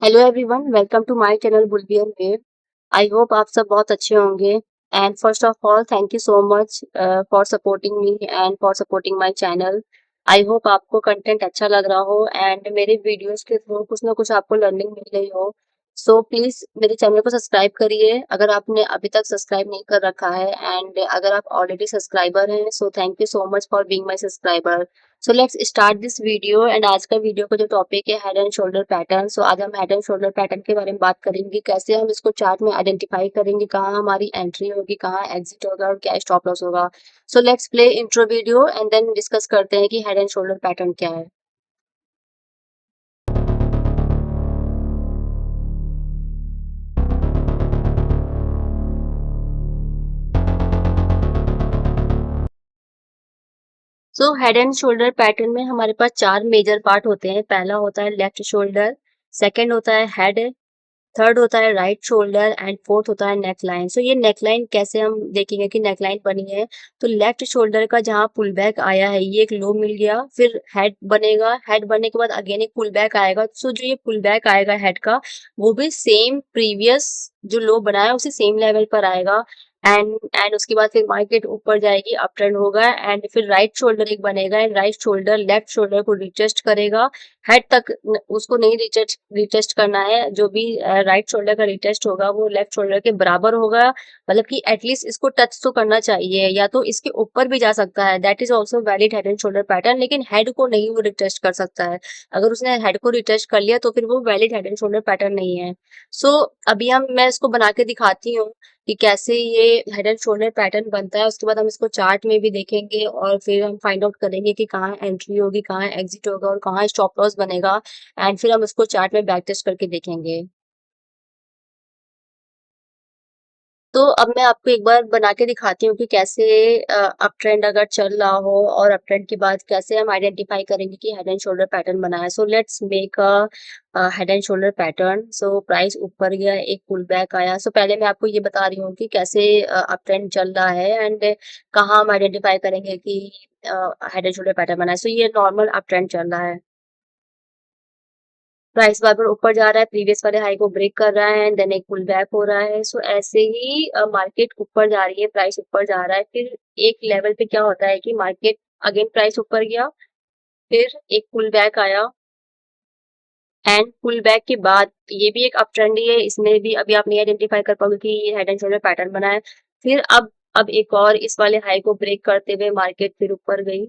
Hello everyone, welcome to my channel Bulbian Wave. I hope आप सब बहुत अच्छे होंगे। And first of all thank you so much for supporting me and for supporting my channel. I hope आपको content अच्छा लग रहा हो एंड मेरे वीडियोस के थ्रू कुछ ना कुछ आपको लर्निंग मिल रही हो। सो प्लीज मेरे चैनल को सब्सक्राइब करिए अगर आपने अभी तक सब्सक्राइब नहीं कर रखा है, एंड अगर आप ऑलरेडी सब्सक्राइबर हैं so thank you so much for being my subscriber. So let's start this video. And आज का वीडियो का जो टॉपिक है हेड एंड शोल्डर पैटर्न। सो आज हम हेड एंड शोल्डर पैटर्न के बारे में बात करेंगे, कैसे हम इसको चार्ट में आइडेंटिफाई करेंगे, कहाँ हमारी एंट्री होगी, कहाँ एग्जिट होगा और क्या स्टॉप लॉस होगा। So let's play intro video and then discuss करते हैं कि हेड एंड शोल्डर पैटर्न क्या है। So head and shoulder pattern में हमारे पास चार मेजर पार्ट होते हैं। पहला होता है लेफ्ट शोल्डर, सेकंड होता है हेड, थर्ड होता है राइट शोल्डर एंड फोर्थ होता है नेक लाइन। सो ये नेक लाइन कैसे हम देखेंगे कि नेक लाइन बनी है। तो लेफ्ट शोल्डर का जहाँ पुल बैक आया है ये एक लो मिल गया, फिर हेड बनेगा, हेड बनने के बाद अगेन एक पुल बैक आएगा। सो जो ये पुल बैक आएगा हेड का, वो भी सेम प्रीवियस जो लो बनाया उसी सेम लेवल पर आएगा। एंड उसके बाद फिर मार्केट ऊपर जाएगी, अप ट्रेंड होगा, एंड फिर राइट शोल्डर एक बनेगा and right shoulder left shoulder को रिटेस्ट करेगा। हेड तक उसको नहीं रिटेस्ट रिटेस्ट करना है, जो भी राइट शोल्डर का रिटेस्ट होगा वो लेफ्ट शोल्डर के बराबर होगा। मतलब कि एटलीस्ट इसको टच तो करना चाहिए, या तो इसके ऊपर भी जा सकता है, that is also valid head and shoulder pattern. लेकिन हेड को नहीं वो रिटेस्ट कर सकता है। अगर उसने हेड को रिटेस्ट कर लिया तो फिर वो valid head and shoulder pattern नहीं है। सो अभी मैं इसको बना के दिखाती हूँ कि कैसे ये हेड एंड शोल्डर पैटर्न बनता है। उसके बाद हम इसको चार्ट में भी देखेंगे और फिर हम फाइंड आउट करेंगे कि कहाँ एंट्री होगी, कहाँ एग्जिट होगा और कहाँ स्टॉप लॉस बनेगा। एंड फिर हम उसको चार्ट में बैक टेस्ट करके देखेंगे। तो अब मैं आपको एक बार बना के दिखाती हूँ कि कैसे अप ट्रेंड अगर चल रहा हो और अप ट्रेंड के बाद कैसे हम आइडेंटिफाई करेंगे कि हेड एंड शोल्डर पैटर्न बना है। So let's make a head and shoulder pattern. So price ऊपर गया, एक पुल बैक आया। सो पहले मैं आपको ये बता रही हूँ कि कैसे अप ट्रेंड चल रहा है एंड कहाँ हम आइडेंटिफाई करेंगे कि हेड एंड शोल्डर पैटर्न बना है। सो ये नॉर्मल अप ट्रेंड चल रहा है, प्राइस बार बार ऊपर जा रहा है, प्रीवियस वाले हाई को ब्रेक कर रहा है एंड देन एक पुल बैक हो रहा है। सो ऐसे ही मार्केट ऊपर जा रही है, प्राइस ऊपर जा रहा है, फिर एक लेवल पे क्या होता है कि मार्केट अगेन प्राइस ऊपर गया, फिर एक पुल बैक आया एंड पुल बैक के बाद ये भी एक अप ट्रेंड ही है, इसमें भी अभी आप नहीं आइडेंटिफाई कर पाओगे कि ये हेड एंड शोल्डर पैटर्न बना है। फिर अब एक और इस वाले हाई को ब्रेक करते हुए मार्केट फिर ऊपर गई,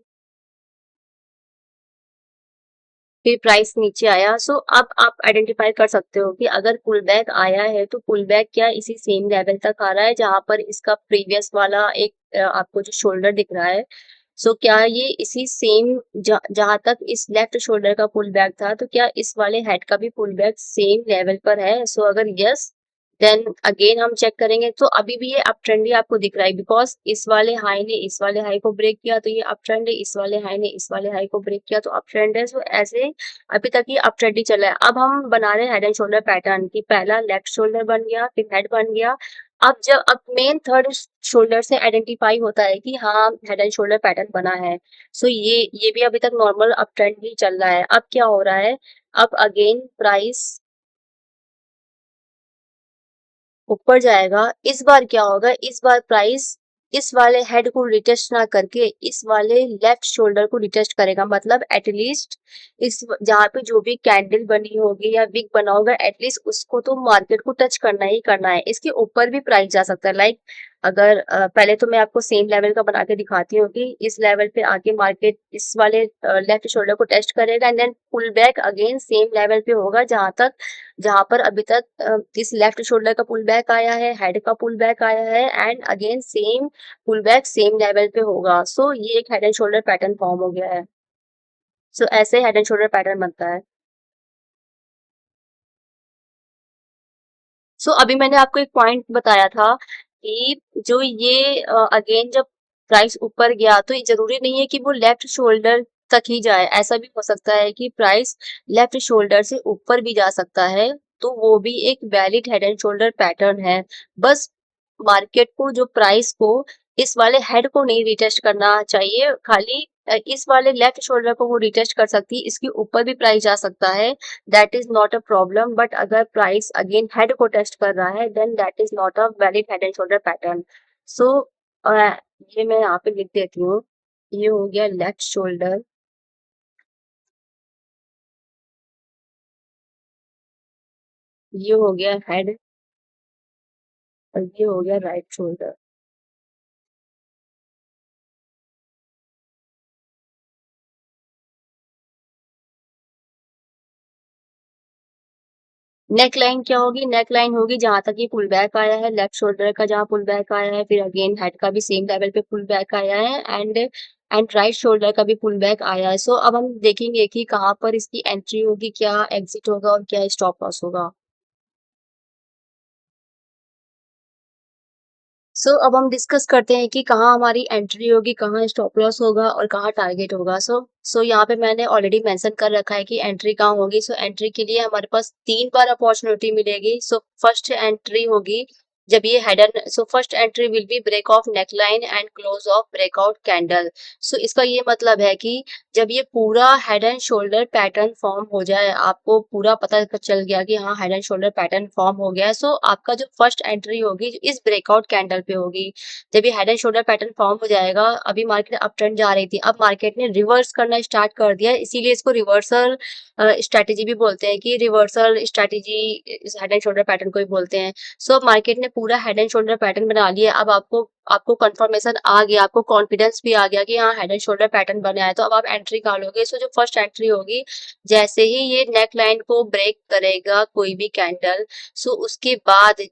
फिर प्राइस नीचे आया। सो अब आप आइडेंटिफाई कर सकते हो कि अगर पुल बैक आया है तो पुल बैक क्या इसी सेम लेवल तक आ रहा है जहां पर इसका प्रीवियस वाला एक आपको जो शोल्डर दिख रहा है। सो क्या ये इसी सेम जहां तक इस लेफ्ट शोल्डर का पुल बैक था, तो क्या इस वाले हेड का भी पुल बैक सेम लेवल पर है। सो अगर यस, देन अगेन हम चेक करेंगे। तो अभी भी ये अप ट्रेंड ही आपको दिख रहा है, बिकॉज इस वाले हाई ने इस वाले हाई को ब्रेक किया तो ये अप ट्रेंड है, इस वाले हाई ने इस वाले हाई को ब्रेक किया तो अप ट्रेंड है। सो ऐसे अभी तक ये अप ट्रेंड ही चला है। अब हम बना रहे हैं हेड एंड शोल्डर पैटर्न की, पहला लेफ्ट शोल्डर बन गया, फिर हेड बन गया। अब मेन थर्ड शोल्डर से आइडेंटिफाई होता है कि हाँ हेड एंड शोल्डर पैटर्न बना है। सो ये भी अभी तक नॉर्मल अप ट्रेंड ही चल रहा है। अब क्या हो रहा है, अब अगेन प्राइस ऊपर जाएगा। इस बार क्या होगा, इस बार प्राइस इस वाले हेड को रिटेस्ट ना करके इस वाले लेफ्ट शोल्डर को रिटेस्ट करेगा। मतलब एटलीस्ट इस जहाँ पे जो भी कैंडल बनी होगी या विक बना होगा, एटलीस्ट उसको तो मार्केट को टच करना ही करना है। इसके ऊपर भी प्राइस जा सकता है। लाइक अगर पहले तो मैं आपको सेम लेवल का बना के दिखाती हूँ कि इस लेवल पे आके मार्केट इस वाले लेफ्ट शोल्डर को टेस्ट करेगा and then pull back again same level पे होगा जहां पर अभी तक इस लेफ्ट शोल्डर का पुल बैक आया है, हेड का पुल बैक आया है, and again same pull back same level पे होगा। सो ये एक head and shoulder pattern form हो गया है। सो ऐसे हेड एंड शोल्डर पैटर्न बनता है। सो अभी मैंने आपको एक पॉइंट बताया था कि जो ये अगेन जब प्राइस ऊपर गया तो ये जरूरी नहीं है कि वो लेफ्ट शोल्डर तक ही जाए। ऐसा भी हो सकता है कि प्राइस लेफ्ट शोल्डर से ऊपर भी जा सकता है, तो वो भी एक valid head and shoulder pattern है। बस मार्केट को जो प्राइस को इस वाले हेड को नहीं रिटेस्ट करना चाहिए, खाली इस वाले लेफ्ट शोल्डर को वो रिटेस्ट कर सकती है, इसके ऊपर भी प्राइस जा सकता है, that is not a problem. But अगर प्राइस अगेन हेड को टेस्ट कर रहा है then that is not a valid head and shoulder pattern. So ये मैं यहाँ पे लिख देती हूँ, ये हो गया लेफ्ट शोल्डर, ये हो गया हेड, और ये हो गया राइट शोल्डर। नेक लाइन क्या होगी? नेक लाइन होगी जहां तक ये पुल बैक आया है, लेफ्ट शोल्डर का जहां पुल बैक आया है, फिर अगेन हेड का भी सेम लेवल पे पुल बैक आया है, एंड राइट शोल्डर का भी पुल बैक आया है। सो अब हम देखेंगे कि कहाँ पर इसकी एंट्री होगी, क्या एग्जिट होगा और क्या स्टॉप लॉस होगा। अब हम डिस्कस करते हैं कि कहाँ हमारी एंट्री होगी, कहाँ स्टॉप लॉस होगा और कहाँ टारगेट होगा। यहाँ पे मैंने ऑलरेडी मेंशन कर रखा है कि एंट्री कहाँ होगी। एंट्री के लिए हमारे पास 3 बार अपॉर्चुनिटी मिलेगी। फर्स्ट एंट्री होगी जब ये head and first entry will be break of neck line and close of breakout candle. इसका ये मतलब है कि जब ये पूरा head and shoulder pattern form हो जाए, आपको पूरा पता चल गया कि हाँ head and shoulder pattern form हो गया है, आपका जो फर्स्ट एंट्री होगी इस ब्रेकआउट कैंडल पे होगी। जब ये head and shoulder pattern form हो जाएगा, अभी मार्केट अप ट्रेंड जा रही थी, अब मार्केट ने रिवर्स करना स्टार्ट कर दिया, इसीलिए इसको रिवर्सल स्ट्रैटेजी भी बोलते हैं, कि रिवर्सल स्ट्रैटेजी इस हेड एंड शोल्डर पैटर्न को भी बोलते हैं। अब मार्केट ने पूरा हेड एंड शोल्डर पैटर्न बना लिया, अब आपको आपको कंफर्मेशन आ गया, आपको कॉन्फिडेंस भी आ गया कि हाँ हेड एंड शोल्डर पैटर्न बना है, तो अब आप एंट्री कहाँ लोगे? जो फर्स्ट एंट्री होगी, जैसे ही ये नेक लाइन को ब्रेक करेगा कोई भी कैंडल, उसके बाद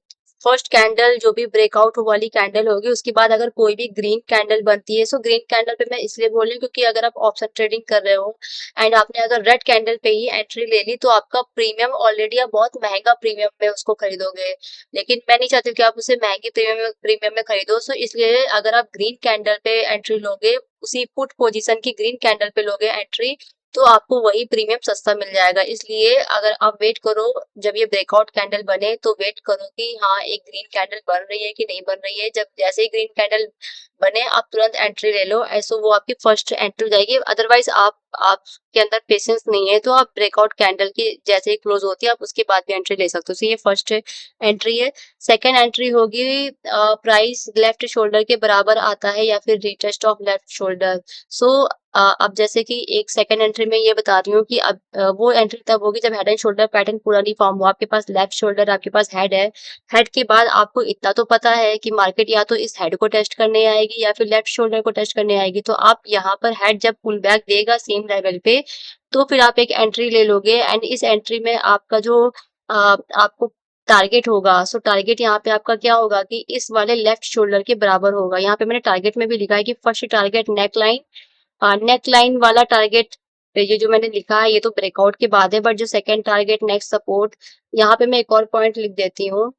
फर्स्ट कैंडल जो भी ब्रेकआउट वाली कैंडल होगी, उसके बाद अगर कोई भी ग्रीन कैंडल बनती है, ग्रीन कैंडल पे मैं इसलिए बोल रही हूँ क्योंकि अगर आप ऑप्शन ट्रेडिंग कर रहे हो एंड आपने अगर रेड कैंडल पे ही एंट्री ले ली, तो आपका प्रीमियम ऑलरेडी आप बहुत महंगा प्रीमियम में उसको खरीदोगे, लेकिन मैं नहीं चाहती हूँ कि आप उसे महंगे प्रीमियम में खरीदो। इसलिए अगर आप ग्रीन कैंडल पे एंट्री लोगे, उसी पुट पोजीशन की ग्रीन कैंडल पे लोगे एंट्री, तो आपको वही प्रीमियम सस्ता मिल जाएगा। इसलिए अगर आप वेट करो, जब ये ब्रेकआउट कैंडल बने तो वेट करो कि हाँ एक ग्रीन कैंडल बन रही है कि नहीं बन रही है। जब जैसे ही ग्रीन कैंडल बने आप तुरंत एंट्री ले लो, ऐसे वो आपकी फर्स्ट एंट्री हो जाएगी। अदरवाइज आपके अंदर पेशेंस नहीं है तो आप ब्रेकआउट कैंडल की जैसे ही क्लोज होती है आप उसके बाद भी एंट्री ले सकते हो। ये फर्स्ट एंट्री है। सेकेंड एंट्री होगी, प्राइस लेफ्ट शोल्डर के बराबर आता है या फिर रिटेस्ट ऑफ लेफ्ट शोल्डर। अब जैसे कि एक सेकंड एंट्री में ये बता रही हूँ कि अब वो एंट्री तब होगी जब हेड एंड शोल्डर पैटर्न पूरा नहीं फॉर्म हुआ, आपके पास लेफ्ट शोल्डर, आपके पास हेड है, हेड के बाद आपको इतना तो पता है कि मार्केट या तो इस हेड को टेस्ट करने आएगी या फिर लेफ्ट शोल्डर को टेस्ट करने आएगी। तो आप यहाँ पर हेड जब पुल बैक देगा सेम लेवल पे, तो फिर आप एक एंट्री ले लोगे एंड इस एंट्री में आपका जो आपको टारगेट होगा, टारगेट यहाँ पे आपका क्या होगा कि इस वाले लेफ्ट शोल्डर के बराबर होगा। यहाँ पे मैंने टारगेट में भी लिखा है कि फर्स्ट टारगेट नेक लाइन वाला टारगेट, ये जो मैंने लिखा है ये तो ब्रेकआउट के बाद है, बट जो सेकंड टारगेट नेक्स्ट सपोर्ट, यहाँ पे मैं एक और पॉइंट लिख देती हूँ,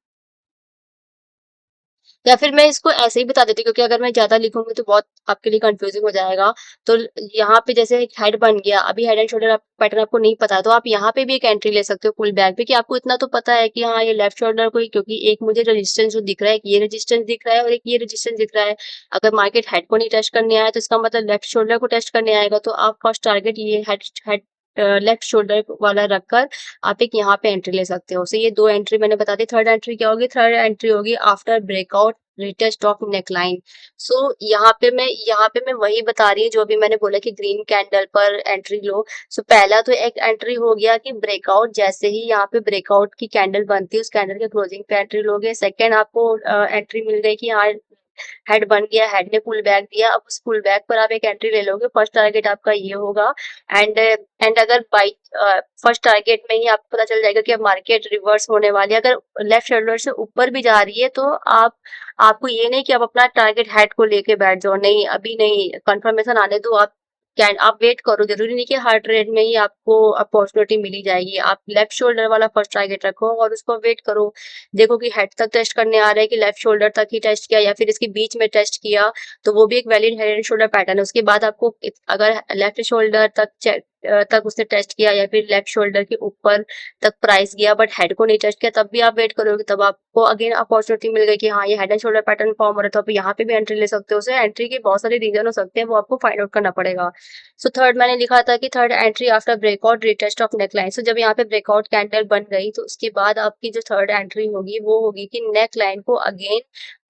या फिर मैं इसको ऐसे ही बता देती हूँ क्योंकि अगर मैं ज्यादा लिखूंगी तो बहुत आपके लिए कंफ्यूजिंग हो जाएगा। तो यहाँ पे जैसे एक हेड बन गया, अभी हेड एंड शोल्डर पैटर्न आपको नहीं पता, तो आप यहाँ पे भी एक एंट्री ले सकते हो पुल बैक पे, कि आपको इतना तो पता है कि हाँ ये लेफ्ट शोल्डर को, क्योंकि एक मुझे रेजिस्टेंस जो दिख रहा है, ये रेजिस्टेंस दिख रहा है और एक ये रेजिस्टेंस दिख रहा है। अगर मार्केट हेड को नहीं टेस्ट करने आया तो इसका मतलब लेफ्ट शोल्डर को टेस्ट करने आएगा, तो आप फर्स्ट टारगेट ये हेड हेड लेफ्ट शोल्डर वाला रखकर आप एक यहाँ पे एंट्री ले सकते हो। ये दो एंट्री मैंने बता दी। थर्ड एंट्री क्या होगी? थर्ड एंट्री होगी after breakout retest of neckline. यहाँ पे मैं वही बता रही हूँ जो भी मैंने बोला कि ग्रीन कैंडल पर एंट्री लो। पहला तो एक एंट्री हो गया कि ब्रेकआउट, जैसे ही यहाँ पे ब्रेकआउट की कैंडल बनती है उस कैंडल के क्लोजिंग पे एंट्री लोगे। सेकेंड आपको एंट्री मिल गई कि हाँ हेड बन गया, हेड ने पुल बैक दिया, अब उस पुल बैक पर आप एक एंट्री ले लोगे। फर्स्ट टारगेट आपका ये होगा। एंड अगर बाई फर्स्ट टारगेट में ही आपको पता चल जाएगा कि अब मार्केट रिवर्स होने वाली है, अगर लेफ्ट शोल्डर से ऊपर भी जा रही है, तो आपको ये नहीं कि आप अपना टारगेट हेड को लेके बैठ जाओ, नहीं अभी नहीं, कंफर्मेशन आने दो। आप वेट करो, जरूरी नहीं कि हर ट्रेड में ही आपको अपॉर्चुनिटी मिली जाएगी। आप लेफ्ट शोल्डर वाला फर्स्ट टारगेट रखो और उसको वेट करो, देखो कि हेड तक टेस्ट करने आ रहा है कि लेफ्ट शोल्डर तक ही टेस्ट किया या फिर इसके बीच में टेस्ट किया, तो वो भी एक valid head and shoulder pattern है। उसके बाद आपको अगर लेफ्ट शोल्डर तक तक उसने टेस्ट किया या फिर लेफ्ट शोल्डर के ऊपर तक प्राइस गया बट हेड को नहीं टच किया, तब भी आप वेट करोगे, तब आपको अगेन अपॉर्चुनिटी मिल गई कि हाँ ये head and shoulder pattern form हो रहा है, तो आप यहाँ पे भी एंट्री ले सकते हो। उसे एंट्री के बहुत सारे रीजन हो सकते हैं, वो आपको फाइंड आउट करना पड़ेगा। सो थर्ड मैंने लिखा था कि third entry after breakout retest of neck line. So जब यहाँ पे ब्रेकआउट कैंडल बन गई तो उसके बाद आपकी जो थर्ड एंट्री होगी वो होगी कि नेक लाइन को अगेन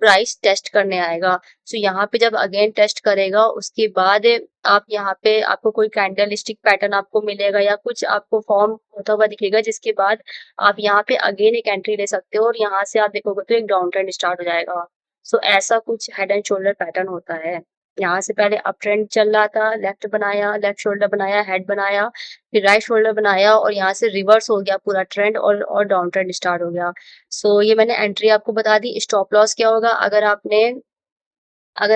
प्राइस टेस्ट करने आएगा। सो यहाँ पे जब अगेन टेस्ट करेगा उसके बाद आप यहाँ पे आपको कोई कैंडल स्टिक पैटर्न आपको मिलेगा या कुछ आपको फॉर्म होता हुआ दिखेगा, जिसके बाद आप यहाँ पे अगेन एक एंट्री ले सकते हो और यहाँ से आप देखोगे तो एक डाउन ट्रेंड स्टार्ट हो जाएगा। सो ऐसा कुछ हेड एंड शोल्डर पैटर्न होता है। यहाँ से पहले अप ट्रेंड चल रहा था, लेफ्ट बनाया, लेफ्ट शोल्डर बनाया, हेड बनाया, फिर राइट शोल्डर बनाया और यहाँ से रिवर्स हो गया पूरा ट्रेंड और डाउन ट्रेंड स्टार्ट हो गया। सो ये मैंने एंट्री आपको बता दी। स्टॉप लॉस क्या होगा, अगर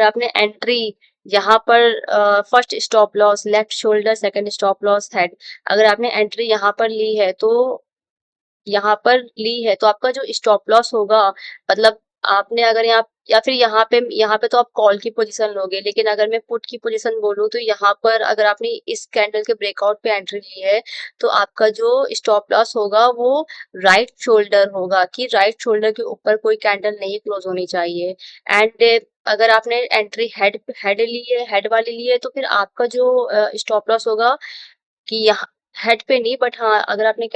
आपने एंट्री यहाँ पर first stop loss left shoulder, second stop loss head, अगर आपने एंट्री यहाँ पर ली है तो आपका जो स्टॉप लॉस होगा, मतलब आपने अगर यहाँ या फिर यहाँ पे तो आप कॉल की पोजीशन लोगे, लेकिन अगर मैं पुट की पोजीशन बोलूँ तो यहाँ पर अगर आपने इस कैंडल के ब्रेकआउट पे एंट्री ली है तो आपका जो स्टॉप लॉस होगा वो राइट शोल्डर होगा, कि राइट शोल्डर के ऊपर कोई कैंडल नहीं क्लोज होनी चाहिए। एंड अगर आपने एंट्री हेड हेड ली है, हेड वाली ली है, तो फिर आपका जो स्टॉप लॉस होगा कि यहाँ हेड पे नहीं, बट हाँ अगर आपने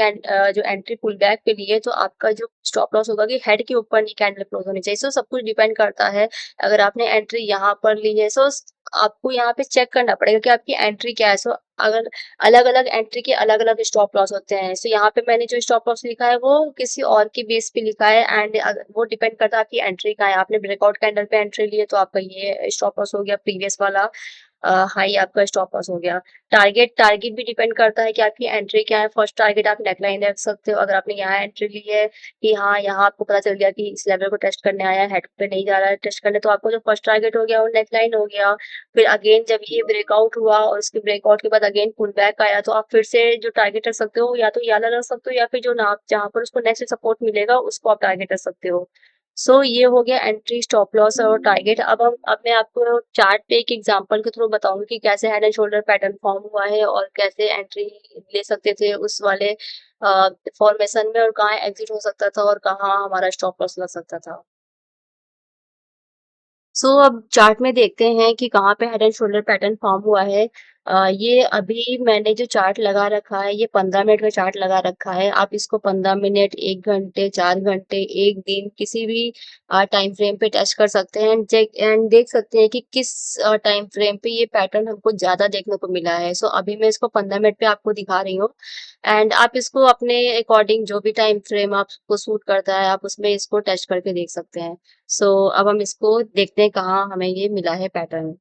जो एंट्री पुल बैक पे ली है तो आपका जो स्टॉप लॉस होगा कि हेड के ऊपर नहीं कैंडल क्लोज होनी चाहिए। सो सब कुछ डिपेंड करता है। अगर आपने एंट्री यहाँ पर ली है, सो आपको यहाँ पे चेक करना पड़ेगा कि आपकी एंट्री क्या है। सो अगर अलग अलग एंट्री के अलग अलग स्टॉप लॉस होते हैं, सो यहाँ पे मैंने जो स्टॉप लॉस लिखा है वो किसी और की बेस पे लिखा है एंड वो डिपेंड करता है आपकी एंट्री का है। आपने ब्रेकआउट कैंडल पे एंट्री ली है तो आपका ये स्टॉप लॉस हो गया, प्रीवियस वाला हाई आपका स्टॉप लॉस हो गया। टारगेट टारगेट भी डिपेंड करता है कि आपकी एंट्री क्या है। फर्स्ट टारगेट आप नेकलाइन रख सकते हो, अगर आपने यहाँ एंट्री ली है कि हाँ यहाँ आपको पता चल गया कि इस लेवल को टेस्ट करने आया है, हेड पे नहीं जा रहा है टेस्ट करने, तो आपको जो फर्स्ट टारगेट हो गया वो नेकलाइन हो गया। फिर अगेन जब ये ब्रेकआउट हुआ और उसके ब्रेकआउट के बाद अगेन पुल बैक आया तो आप फिर से जो टारगेट रख सकते हो या तो ये वाला रख सकते हो या फिर जो ना जहाँ पर उसको नेक्स्ट सपोर्ट मिलेगा उसको आप टारगेट रख सकते हो। सो ये हो गया एंट्री, स्टॉप लॉस और टारगेट। अब मैं आपको चार्ट पे एक एग्जांपल के थ्रू बताऊंगी कि कैसे head and shoulder pattern form हुआ है और कैसे एंट्री ले सकते थे उस वाले फॉर्मेशन में, और कहाँ एग्जिट हो सकता था और कहाँ हमारा स्टॉप लॉस लग सकता था। अब चार्ट में देखते हैं कि कहाँ पे head and shoulder pattern form हुआ है। ये अभी मैंने जो चार्ट लगा रखा है ये 15 मिनट का चार्ट लगा रखा है। आप इसको 15 मिनट, 1 घंटे, 4 घंटे, एक दिन, किसी भी टाइम फ्रेम पे टेस्ट कर सकते हैं एंड देख सकते हैं कि किस टाइम फ्रेम पे ये पैटर्न हमको ज्यादा देखने को मिला है। अभी मैं इसको 15 मिनट पे आपको दिखा रही हूँ एंड आप इसको अपने अकॉर्डिंग जो भी टाइम फ्रेम आपको सूट करता है आप उसमें इसको टेस्ट करके देख सकते हैं। अब हम इसको देखते हैं कहाँ हमें ये मिला है पैटर्न।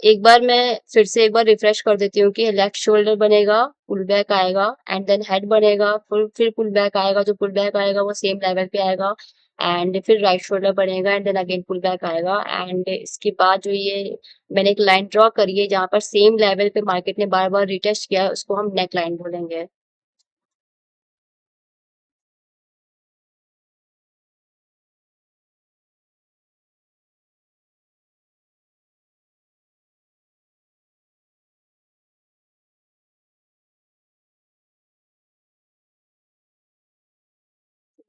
एक बार मैं फिर से एक बार रिफ्रेश कर देती हूँ कि लेफ्ट शोल्डर बनेगा, पुल बैक आएगा एंड देन हेड बनेगा, फिर पुल बैक आएगा, जो पुल बैक आएगा वो सेम लेवल पे आएगा एंड फिर राइट शोल्डर बनेगा and then again pull back आएगा एंड इसके बाद जो ये मैंने एक लाइन ड्रॉ करी है जहाँ पर सेम लेवल पे मार्केट ने बार बार रिटेस्ट किया है उसको हम नेक लाइन बोलेंगे।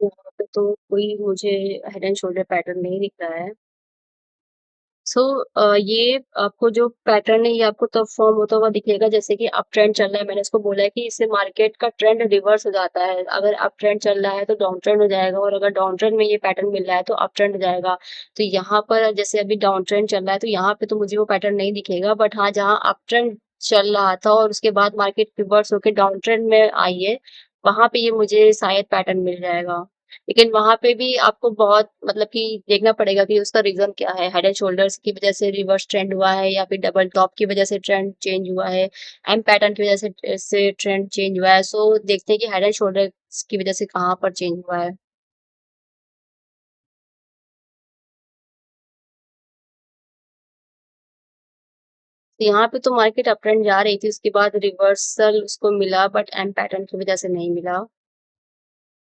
यहाँ पे तो कोई मुझे हेड एंड शोल्डर पैटर्न नहीं दिख रहा है। ये आपको जो पैटर्न है ये आपको तब फॉर्म होता हुआ दिखेगा जैसे कि अप ट्रेंड चल रहा है। मैंने इसको बोला है कि इससे मार्केट का ट्रेंड रिवर्स हो जाता है। अगर अप ट्रेंड चल रहा है तो डाउन ट्रेंड हो जाएगा और अगर डाउन ट्रेंड में ये पैटर्न मिल रहा है तो अप ट्रेंड हो जाएगा। तो यहाँ पर जैसे अभी डाउन ट्रेंड चल रहा है तो यहाँ पे तो मुझे वो पैटर्न नहीं दिखेगा, बट हाँ जहाँ अप ट्रेंड चल रहा था और उसके बाद मार्केट रिवर्स होकर डाउन ट्रेंड में आई है वहां पे ये मुझे शायद पैटर्न मिल जाएगा। लेकिन वहां पे भी आपको बहुत मतलब कि देखना पड़ेगा कि उसका रीजन क्या है। हेड एंड शोल्डर्स की वजह से रिवर्स ट्रेंड हुआ है या फिर डबल टॉप की वजह से ट्रेंड चेंज हुआ है, एम पैटर्न की वजह से ट्रेंड चेंज हुआ है। देखते हैं कि हेड एंड शोल्डर्स की वजह से कहाँ पर चेंज हुआ है। तो यहाँ पे तो मार्केट अप ट्रेंड जा रही थी, उसके बाद रिवर्सल उसको मिला बट एम पैटर्न की वजह से नहीं मिला।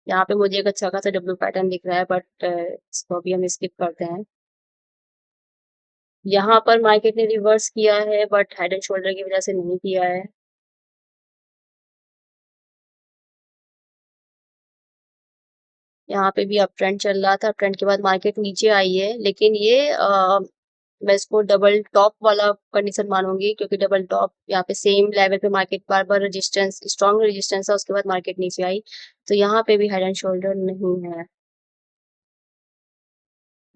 यहाँ पे मुझे एक अच्छा खासा डब्ल्यू पैटर्न दिख रहा है बट इसको अभी हम स्किप करते हैं। यहाँ पर मार्केट ने रिवर्स किया है बट हेड एंड शोल्डर की वजह से नहीं किया है। यहाँ पे भी अप ट्रेंड चल रहा था, अप ट्रेंड के बाद मार्केट नीचे आई है, लेकिन ये मैं इसको डबल टॉप वाला कंडीशन मानूंगी, क्योंकि डबल टॉप यहाँ पे सेम लेवल पे मार्केट बार बार रेजिस्टेंस, स्ट्रॉन्ग रेजिस्टेंस है, उसके बाद मार्केट नीचे आई, तो यहाँ पे भी हेड एंड शोल्डर नहीं है।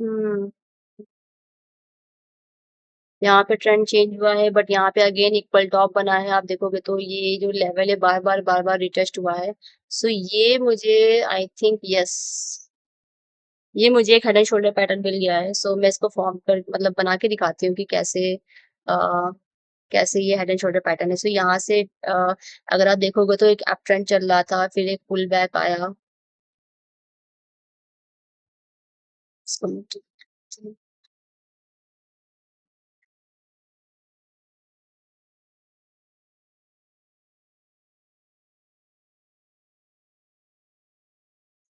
हम्म यहाँ पे ट्रेंड चेंज हुआ है, बट यहाँ पे अगेन इक्वल टॉप बना है, आप देखोगे तो ये जो लेवल है बार बार रिटेस्ट हुआ है। सो ये मुझे, आई थिंक यस, ये मुझे एक हेड एंड शोल्डर पैटर्न मिल गया है। सो मैं इसको फॉर्म कर मतलब बना के दिखाती हूँ कि कैसे कैसे ये हेड एंड शोल्डर पैटर्न है। सो यहाँ से अगर आप देखोगे तो एक अप ट्रेंड चल रहा था, फिर एक पुल बैक आया। इसको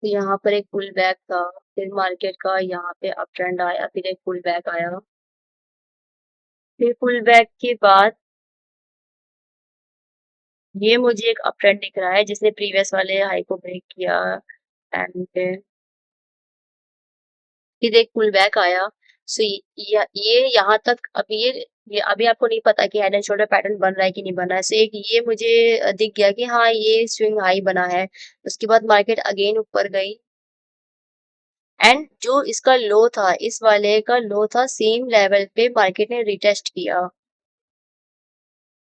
तो यहाँ पर एक पुल बैक था, फिर मार्केट का यहाँ पे अप ट्रेंड आया, फिर एक पुल बैक आया, फिर पुल बैक के बाद ये मुझे एक अप ट्रेंड दिख रहा है जिसने प्रीवियस वाले हाई को ब्रेक किया, एंड फिर एक पुल बैक आया। सो ये यहाँ तक अभी ये अभी आपको नहीं पता कि हेड एंड शोल्डर पैटर्न बन रहा है कि नहीं बन रहा है। सो एक ये मुझे दिख गया कि हाँ ये स्विंग हाई बना है। उसके बाद मार्केट अगेन ऊपर गई, एंड जो इसका लो था, इस वाले का लो था, सेम लेवल पे मार्केट ने रिटेस्ट किया,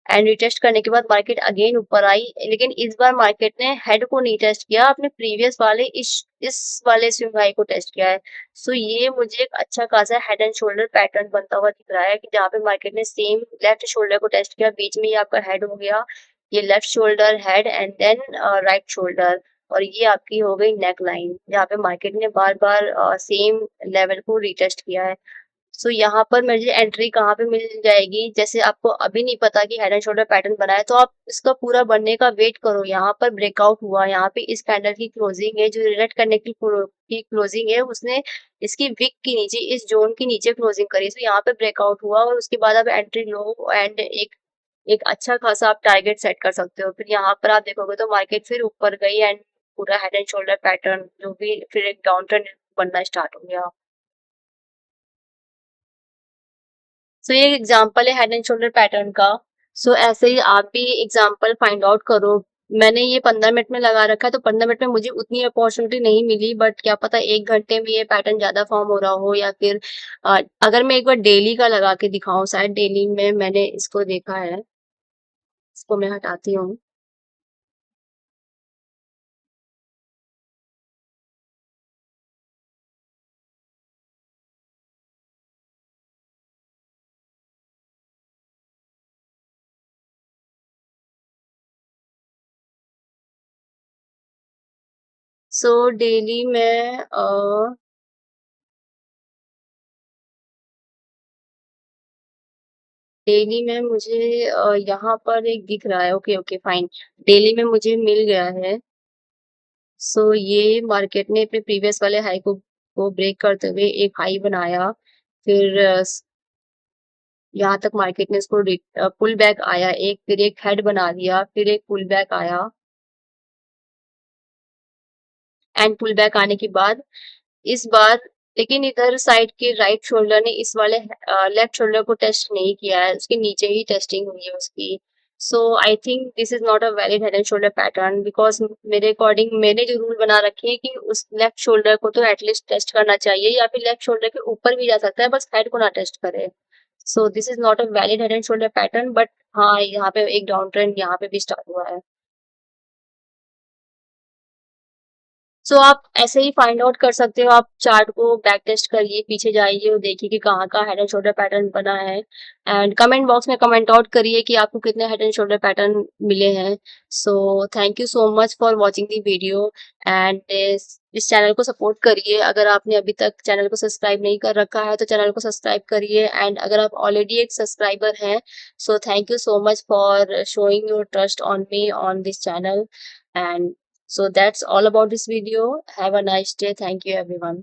एंड रिटेस्ट करने के बाद मार्केट अगेन ऊपर आई, लेकिन इस बार मार्केट ने हेड को नहीं टेस्ट किया, अपने प्रीवियस वाले इस वाले स्विंग हाई को टेस्ट किया है। सो ये मुझे एक अच्छा खासा हेड एंड शोल्डर पैटर्न बनता हुआ दिख रहा है कि जहाँ पे मार्केट ने सेम लेफ्ट शोल्डर को टेस्ट किया, बीच में ये आपका हेड हो गया, ये left shoulder head, and then right shoulder, और ये आपकी हो गई नेक लाइन, जहाँ पे मार्केट ने बार बार सेम लेवल को रिटेस्ट किया है। सो यहाँ पर मुझे एंट्री कहाँ पे मिल जाएगी, जैसे आपको अभी नहीं पता कि हेड एंड शोल्डर पैटर्न बना है, तो आप इसका पूरा बनने का वेट करो। यहाँ पर ब्रेकआउट हुआ, यहाँ पे इस कैंडल की क्लोजिंग है, जो रिलेट करने की क्लोजिंग है, उसने इसकी विक के नीचे, इस जोन के नीचे क्लोजिंग करी, तो यहाँ पे ब्रेकआउट हुआ, और उसके बाद आप एंट्री लो, एंड एक एक अच्छा खासा आप टारगेट सेट कर सकते हो। फिर यहाँ पर आप देखोगे तो मार्केट फिर ऊपर गई, एंड पूरा हेड एंड शोल्डर पैटर्न जो भी फिर एक डाउन ट्रेंड बनना स्टार्ट हो गया। सो ये एग्जांपल है हेड एंड शोल्डर पैटर्न का। सो ऐसे ही आप भी एग्जांपल फाइंड आउट करो। मैंने ये 15 मिनट में लगा रखा है, तो 15 मिनट में मुझे उतनी अपॉर्चुनिटी नहीं मिली, बट क्या पता 1 घंटे में ये पैटर्न ज्यादा फॉर्म हो रहा हो, या फिर अगर मैं एक बार डेली का लगा के दिखाऊं, शायद डेली में मैंने इसको देखा है। इसको मैं हटाती हूँ। सो डेली में डेली में मुझे यहाँ पर एक दिख रहा है, ओके ओके फाइन, डेली में मुझे मिल गया है। सो ये मार्केट ने अपने प्रीवियस वाले हाई को ब्रेक करते हुए एक हाई बनाया, फिर यहाँ तक मार्केट ने इसको पुल बैक आया, एक फिर एक हेड बना दिया, फिर एक पुल बैक आया, एंड पुल बैक आने के बाद इस बार, लेकिन इधर साइड के राइट शोल्डर ने इस वाले लेफ्ट शोल्डर को टेस्ट नहीं किया है, उसके नीचे ही टेस्टिंग हुई है उसकी। So I think this is not a valid head and shoulder pattern, because मेरे अकॉर्डिंग मैंने जो रूल बना रखे हैं कि उस लेफ्ट शोल्डर को तो एटलीस्ट टेस्ट करना चाहिए, या फिर लेफ्ट शोल्डर के ऊपर भी जा सकता है, बस हेड को ना टेस्ट करे। So this is not a valid head and shoulder pattern, but हाँ यहाँ पे एक डाउन ट्रेंड यहाँ पे भी स्टार्ट हुआ है। सो आप ऐसे ही फाइंड आउट कर सकते हो, आप चार्ट को बैक टेस्ट करिए, पीछे जाइए और देखिए कि कहाँ का हेड एंड शोल्डर पैटर्न बना है, एंड कमेंट बॉक्स में कमेंट आउट करिए कि आपको कितने हेड एंड शोल्डर पैटर्न मिले हैं। So thank you so much for watching the video, and इस चैनल को सपोर्ट करिए। अगर आपने अभी तक चैनल को सब्सक्राइब नहीं कर रखा है तो चैनल को सब्सक्राइब करिए, एंड अगर आप ऑलरेडी एक सब्सक्राइबर हैं, so thank you so much for showing your trust on me on this channel, and so that's all about this video. Have a nice day. Thank you everyone.